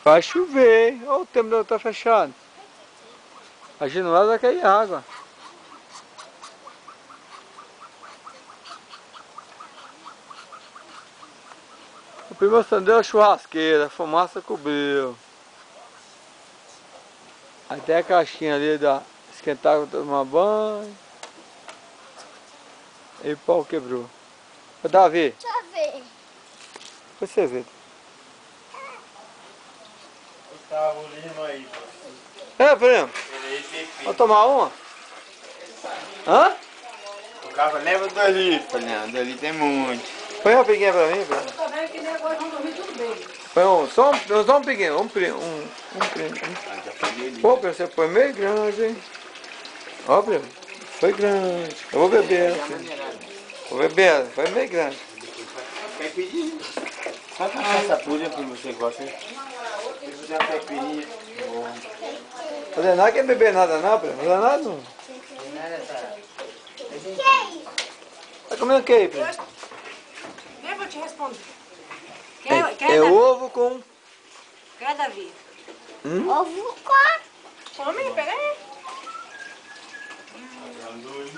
Vai chover. Olha o tempo tá fechado. A gente não vai cair água. O primo acendeu a churrasqueira, a fumaça cobriu. Até a caixinha ali da esquentar para tomar banho. E o pau quebrou. Ô Davi. Deixa eu ver. Você vê. Gustavo Lima aí. É, primo. Vamos tomar uma? Hã? O cara leva 2 litros. Falei, não, 2 litros é muito. Põe uma pequena pra mim, primo. Eu tô vendo que nem agora vão dormir tudo bem. Põe só um pequeno, um primo. Pô, primo, você foi meio grande, hein? Ó, primo. Foi grande. Eu vou beber essa. Vou beber essa. Foi meio grande. Quer pedir? Só com essa pulha que você gosta. Se fizer uma caipirinha. O Leonardo quer beber nada não, primo? O Leonardo não. Tá comendo o que aí, primo? Vem, eu vou te responder. É Davi? ovo com... Quer, Davi? Ovo com... Come, pega aí. Dois.